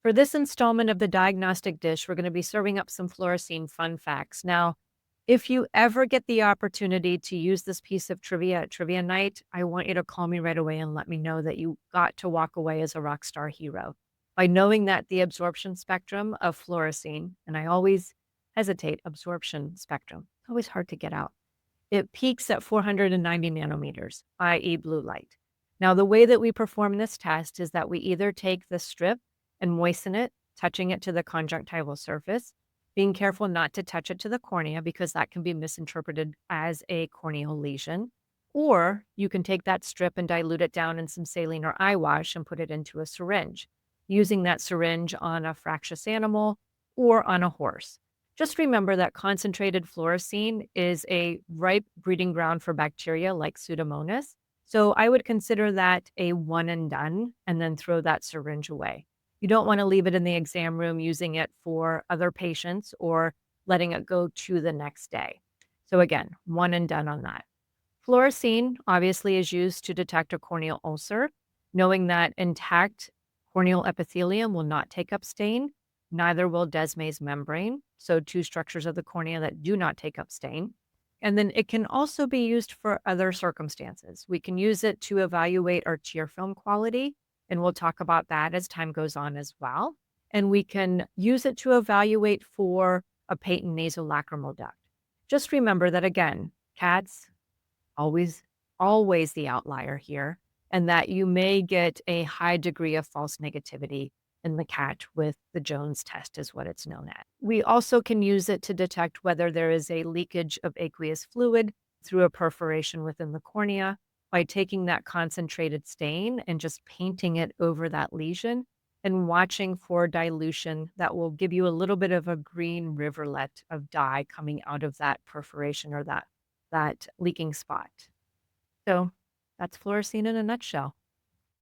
For this installment of the Diagnostic Dish, we're going to be serving up some fluorescein fun facts. Now, if you ever get the opportunity to use this piece of trivia at trivia night, I want you to call me right away and let me know that you got to walk away as a rock star hero by knowing that the absorption spectrum of fluorescein, and I always hesitate, absorption spectrum, it's always hard to get out. It peaks at 490 nanometers, i.e., blue light. Now, the way that we perform this test is that we either take the strip and moisten it, touching it to the conjunctival surface, being careful not to touch it to the cornea because that can be misinterpreted as a corneal lesion. Or you can take that strip and dilute it down in some saline or eye wash and put it into a syringe, using that syringe on a fractious animal or on a horse. Just remember that concentrated fluorescein is a ripe breeding ground for bacteria like Pseudomonas. So I would consider that a one and done and then throw that syringe away. You don't want to leave it in the exam room using it for other patients or letting it go to the next day. So again, one and done on that. Fluorescein obviously is used to detect a corneal ulcer, knowing that intact corneal epithelium will not take up stain, neither will Descemet's membrane, so two structures of the cornea that do not take up stain. And then it can also be used for other circumstances. We can use it to evaluate our tear film quality, and we'll talk about that as time goes on as well. And we can use it to evaluate for a patent nasolacrimal duct. Just remember that again, cats, always, always the outlier here, and that you may get a high degree of false negativity in the cat with the Jones test is what it's known as. We also can use it to detect whether there is a leakage of aqueous fluid through a perforation within the cornea by taking that concentrated stain and just painting it over that lesion and watching for dilution that will give you a little bit of a green rivulet of dye coming out of that perforation or that leaking spot. So that's fluorescein in a nutshell.